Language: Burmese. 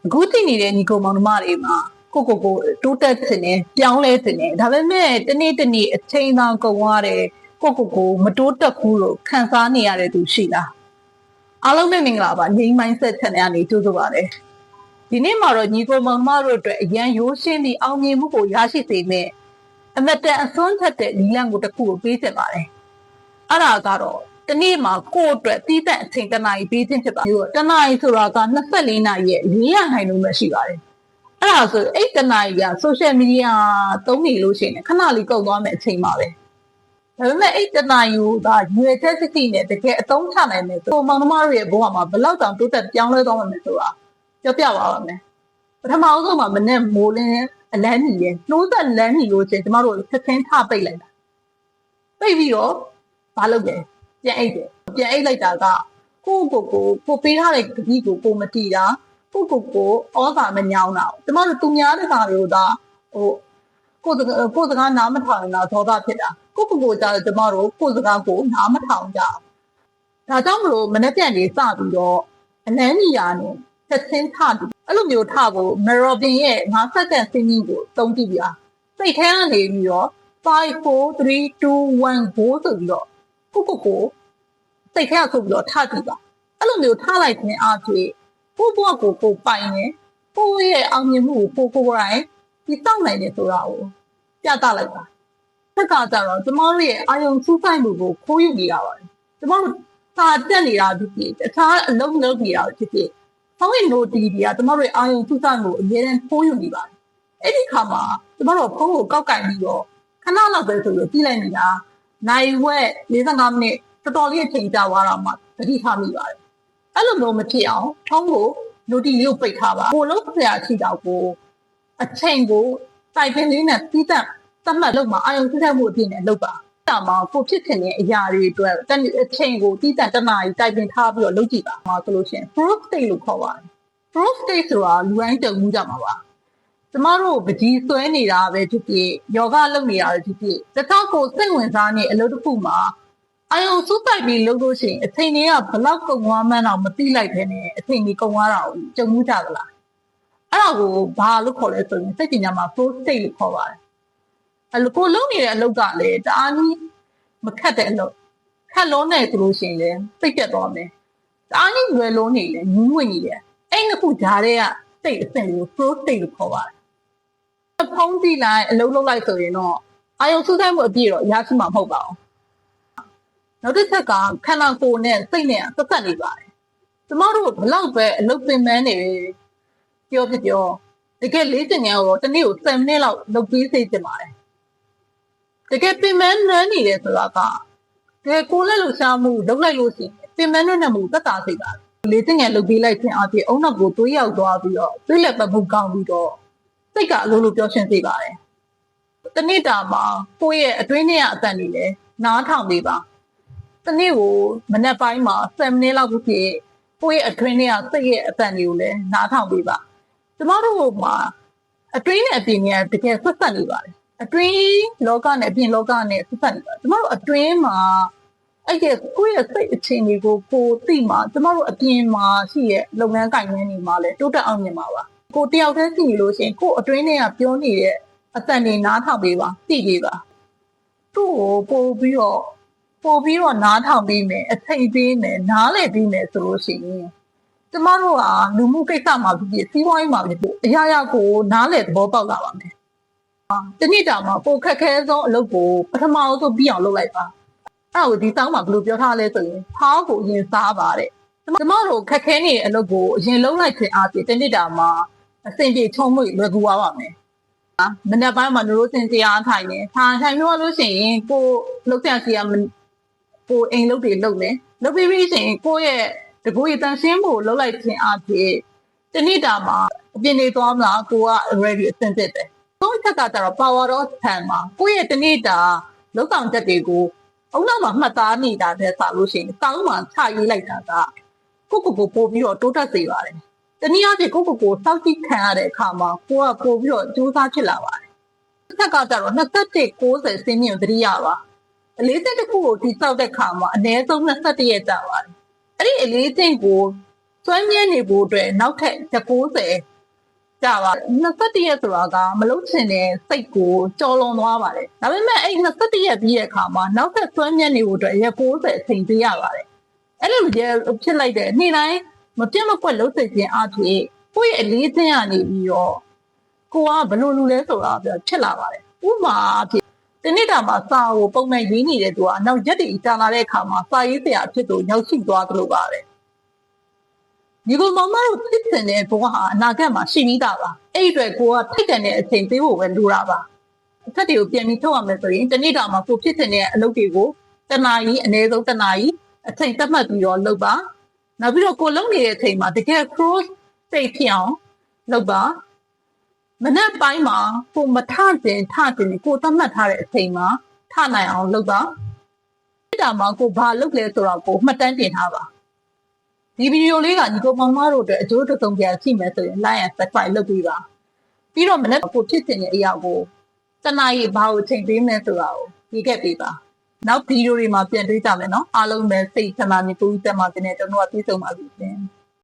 အခုတည်နေတဲ့ညီကောင်မောင်နှမတွေမှာကိုတိုးတက်ခြင်းနဲ့ပြောင်းလဲခြင်းနဲ့ဒါပေမဲ့တနေ့တနေ့အချိန်သာကုန်သွားတယ်ကိုမတိုးတက်ဘူးလို့ခံစားနေရတဲ့သူရှိလားအားလုံးပဲမင်္ဂလာပါငိမ့်မိုင်းဆက်ချန်နယ်ကနေကြိုးဆိုပါတယ်ဒီနေ့မှာတော့ညီကောင်မောင်နှမတို့အတွက်အရန်ရိုးရှင်းပြီးအောင်မြင်မှုကိုရရှိစေမယ့်အမတန်အစွမ်းထက်တဲ့နည်းလမ်းကိုတစ်ခုကိုပေးချင်ပါတယ်အဲ့ဒါကတော့တနေ့မှာကိုယ့်အတွက်တီးသန့်အချိန်တစ်နာရီပေးခြင်းဖြစ်ပါတယ်။တစ်နာရီဆိုတာက24နာရီရဲ့400နိုင်လို့ပဲရှိပါတယ်။အဲ့ဒါဆိုအဲ့တစ်နာရီက social media သုံးနေလို့ရှိရင်ခဏလေးကုန်သွားမယ်အချိန်ပါပဲ။ဒါပေမဲ့အဲ့တစ်နာရီကိုဒါရွယ်ချက်စစ်စစ်နဲ့တကယ်အသုံးချနိုင်မယ်ဆိုမောင်နှမတို့ရဲ့ဘဝမှာဘယ်လောက်တောင်တိုးတက်ပြောင်းလဲသွားမှာလဲဆိုတာပြောပြပါမယ်။ပထမဆုံးမှာမနဲ့မိုးလင်းအလန်းကြီးရဲ့နှိုးသက်လန်းကြီးလို့ချင်းကျမတို့ချက်ချင်းထပိတ်လိုက်တာ။ပိတ်ပြီးတော့ဘာလုပ်လဲပြန်အိတ်တယ်ပြန်အိတ်လိုက်တာကကိုပေးထားတဲ့ဂတိကိုမတီးတာကိုဩဇာမညောင်းတာကျမတို့သူများတဲ့ခါမျိုးဒါကိုစကားနားမထောင်တာသောတာဖြစ်တာကိုကြတော့ကျမတို့ကိုစကားကိုနားမထောင်ကြဒါကြောင့်မလို့မနေ့ပြန်လေးစပြီးတော့အလန်းကြီးရာနဲ့ချက်ချင်းထပြီးအဲ့လိုမျိုးထဖို့မရောဘင်ရဲ့5စက္ကန့်စင်းကြီးကိုသုံးကြည့်ပြစိတ်ထဲကနေပြီးတော့5 4 3 2 1 go ဆိုပြီးတော့ကိုစိတ်ထဲဆိုပြီးတော့ထကြည့်ပါအဲ့လိုမျိုးထလိုက်ခြင်းအဖြစ်ကိုဘွားကိုပိုင်နေကိုရဲ့အောင်မြင်မှုကိုကိုရိုင်းဒီတောက်နိုင်တယ်ဆိုတာကိုပြသလိုက်ပါဆက်ကကြတော့ကျမတို့ရဲ့အာယုံစူးစိုက်မှုကိုခိုးယူနေတာပါကျမတို့စာတက်နေတာဖြစ်ဖြစ်တခြားအလုပ်လုပ်နေတာဖြစ်ဖြစ်ဆောင်းရင်တို့ဒီကကျမတို့ရဲ့အာယုံစူးစိုက်မှုအများနဲ့ခိုးယူနေပါတယ်အဲ့ဒီခါမှာကျမတို့ဖုန်းကိုကောက်ကင်ပြီးတော့ခဏလောက်ပဲဆိုပြီးကြည့်လိုက်နေတာနိုင်ဝက်45မိနစ်တော်တော်လေးအချိန်ကြာသွားတာမှသတိထားမိပါတယ်အဲ့လိုမျိုးမဖြစ်အောင်ဖုန်းကိုနိုတီလေးကိုပိတ်ထားပါကိုလုံးဆရာရှိတော့ကိုအချိန်ကိုတိုင်ပင်လေးနဲ့ပြီးသတ်သတ်မှတ်လုပ်မှာအာယုံစစ်ဆက်မှုအဖြစ်နဲ့လုပ်ပါဒါမှကိုဖြစ်ခင်တဲ့အရာတွေအတွက်အချိန်ကိုပြီးသတ်တနားတိုင်ပင်ထားပြီးတော့လုပ်ကြည့်ပါမှာဆိုလို့ရှိရင် proof state လို့ခေါ်ပါတယ် proof state ဆိုတာလူတိုင်းကြုံမှုကြမှာပါကျမတို့ပကြီးဆွဲနေတာပဲဖြစ်ဖြစ်ယောဂလုပ်နေတာပဲဖြစ်ဖြစ်တခြားကိုစိတ်ဝင်စားနေအလုပ်တစ်ခုမှာအာယုံစူးတိုက်ပြီးလုပ်လို့ရှိရင်အချိန်တွေကဘလောက်ကုန်သွားမှန်းတော့မသိလိုက်ပဲနဲ့အချိန်ကြီးကုန်သွားတာကိုကြုံမှုကြသလားအဲ့ဒါကိုဘာလို့ခေါ်လဲဆိုရင်စိတ်ပညာမှာ flow state လို့ခေါ်ပါတယ်အဲ့လိုကိုလုပ်နေတဲ့အလုပ်ကလည်းတအားကြီးမခက်တဲ့အလုပ်ခက်လုံးနေဆိုလို့ရှိရင်လည်းစိတ်ပြတ်သွားမယ်တအားကြီးရွယ်လုံးနေလည်းညှင်းဝင်နေတယ်အဲ့နှစ်ခုဓာတ်တွေကစိတ်အဆင့်ကို flow state လို့ခေါ်ပါတယ်ဖုံးကြည့်လိုက်အလုပ်လုပ်လိုက်ဆိုရင်တော့အာယုံစူးစိုက်မှုအပြည့်တော့ရရှိမှာမဟုတ်ပါဘူးနောက်တစ်ချက်ကခန္ဓာကိုယ်နဲ့စိတ်နဲ့သက်သက်နေပါတယ်ကျမတို့ဘလောက်ပဲအလုပ်ပင်ပန်းနေပြောတကယ်လေးကျင်ငယ်တော့တနေ့ကို7မိနစ်လောက်လုပ်ပြီးစေချင်ပါတယ်တကယ်ပင်ပန်းနန်းနေတယ်ဆိုတာကတကယ်ကိုယ်လက်လှူရှားမှုလုပ်လိုက်လို့ရှိရင်ပင်ပန်းနန်းမှုသက်သာစေပါတယ်လေးကျင်ငယ်လုပ်ပြီးလိုက်ခြင်းအပြင်အုံနောက်ကိုသွေးရောက်သွားပြီးတော့သွေးလက်ပတ်မှုကောင်းပြီးတော့စိတ်ကအလိုလိုပြောရှင်းစေပါတယ်တနေ့တာမှာကိုယ့်ရဲ့အတွင်းထဲကအတန်တွေလည်းနားထောင်ပေးပါတနေ့ကိုမနက်ပိုင်းမှာ7မိနစ်လောက်ဖြစ်ကိုယ့်ရဲ့အတွင်းထဲကစိတ်ရဲ့အတန်တွေကိုလည်းနားထောင်ပေးပါကျမတို့မှာအတွင်းနဲ့အပြင်ကတကယ်ဆက်ဆက်နေပါတယ်အတွင်းလောကနဲ့အပြင်လောကနဲ့ဆက်ဆက်နေပါတယ်ကျမတို့အတွင်းမှာအဲ့ဒီကိုယ့်ရဲ့စိတ်အခြေအနေကိုသိမှာကျမတို့အပြင်မှာရှိရဲ့လုပ်ငန်းကိုင်ငန်းတွေမှာလည်းတိုးတက်အောင်မြင်ပါပါကိုတယောက်တည်းရှိနေလို့ရှိရင်ကိုအတွင်းထဲကပြောနေတဲ့အတန်တွေနားထောင်ပေးပါသိပေးပါသူ့ကိုပို့ပြီးတော့နားထောင်ပေးမယ်အချိန်ပေးမယ်နားလည်ပေးမယ်ဆိုလို့ရှိရင်ကျမတို့ကလူမှုကိစ္စမှာဖြစ်စီးပွားရေးမှာဖြစ်အရာရာကိုနားလည်သဘောပေါက်လာပါမယ်တနေ့တာမှာပိုခက်ခဲဆုံးအလုပ်ကိုပထမဆုံးပြီးအောင်လုပ်လိုက်ပါအဲ့ဒါကိုဒီစောင်းမှာဘယ်လိုပြောထားလဲဆိုရင်ဖားကိုအရင်စားပါတဲ့ကျမတို့ခက်ခဲနေတဲ့အလုပ်ကိုအရင်လုပ်လိုက်ခြင်းအပြင်တနေ့တာမှာအစဉ်ပြေချုံမှုလွယ်ကူသွားပါမယ်မနေ့ပိုင်းမှာတို့စင်တရားထိုင်နေထိုင်ပြောလို့ရှိရင်ကိုလုပ်တဲ့စီကကိုအိမ်လုပ်တွေလုပ်မယ်လုပ်ပြီးပြီဆိုရင်ကိုရဲ့တကူရတန်ရှင်းဖို့လုပ်လိုက်ခြင်းအဖြစ်တနေ့တာမှာအပြင်နေသွားမလားကိုက ready အဆင်သင့်တယ်သုံးချက်ကကြတော့ power of 10မှာကိုရဲ့တနေ့တာလောက်ဆောင်ချက်တွေကိုအုံနောက်မှာမှတ်သားနေတာတဲ့ဆိုလို့ရှိရင်တောင်းမှချရေးလိုက်တာကကိုပို့ပြီးတော့တိုးတက်စေပါတယ်တနည်းအားဖြင့်ကိုစောက်ကြည့်ခံရတဲ့အခါမှာကိုကပို့ပြီးတော့ကြိုးစားဖြစ်လာပါတယ်တစ်ခါကကြတော့2160စင်းမြင့်သတိရပါအလေးစိတ်တစ်ခုကိုတိစောက်တဲ့ခါမှာအနည်းဆုံး21ရက်ကြာပါတယ်အဲ့ဒီအလေးစိတ်ကိုစ စွမ်းမြဲနေဖို့အတွက်နောက်ထပ်90ကြာပါ21ရက်ဆိုတာကမလုံးချင်တဲ့စိတ်ကိုကြော်လွန်သွားပါတယ်ဒါပေမဲ့အဲ့21ရက်ပြီးတဲ့အခါမှာနောက်ထပ်စွမ်းမြဲနေဖို့အတွက်ရက်90အချိန်ပေးရပါတယ်အဲ့လိုဖြစ်လိုက်တဲ့နေ့တိုင်းမပြတ်မကွက်လုံးစိတ်ခြင်းအဖြစ်ကိုယ့်ရဲ့အလေးအကျင့်ကနေပြီးတော့ကိုကဘလို့လူလဲဆိုတာဖြစ်လာပါတယ်ဥပမာအဖြစ်ဒီနေ့တာမှာစာကိုပုံမှန်ရေးနေတဲ့သူကနောက်ရက်တွေကြာလာတဲ့အခါမှာစာရေးဆရာအဖြစ်ကိုရောက်ရှိသွားသလိုပါပဲဒီလိုမမတို့ဖြစ်တဲ့ဘဝဟာအနာဂတ်မှာရှိပြီးသားပါအဲ့ဒီအတွက်ကိုကထိတ်တန့်တဲ့အချိန်ပေးဖို့ပဲလိုတာပါအထက်တွေကိုပြန်ပြီးထုတ်ရမယ်ဆိုရင်ဒီနေ့တာမှာကိုဖြစ်တဲ့အလုပ်တွေကိုတနာရီအနည်းဆုံးတနာရီအချိန်သတ်မှတ်ပြီးတော့လုပ်ပါနောက်ပြီးတော့ကိုလုပ်နေတဲ့အချိန်မှာတကယ် cross state ဖြစ်အောင်လုပ်ပါမနက်ပိုင်းမှာကိုမထတင်ကိုသတ်မှတ်ထားတဲ့အချိန်မှာထနိုင်အောင်လုပ်ပါဒီတာမှာကိုဘာလုပ်လဲဆိုတော့ကိုမှတ်တမ်းတင်ထားပါဒီဗီဒီယိုလေးကညီကိုမောင်မတို့အတွက်အကျိုးတစ်စုံပြန်ရှိမယ်ဆိုရင် like and subscribe လုပ်ပေးပါပြီးတော့မနက်ကိုဖြစ်တဲ့အရာကိုတနာရီဘာကိုချိန်ပေးမယ်ဆိုတာကိုရေးခဲ့ပေးပါနောက်ဗီဒီယိုတွေမှာပြန်တွေ့ကြမယ်နော်အားလုံးပဲစိတ်ချမ်းသာနေပူးတက်မှာတင်တဲ့ကျွန်တော်တို့ကပြေဆုံးပါပြီရှင်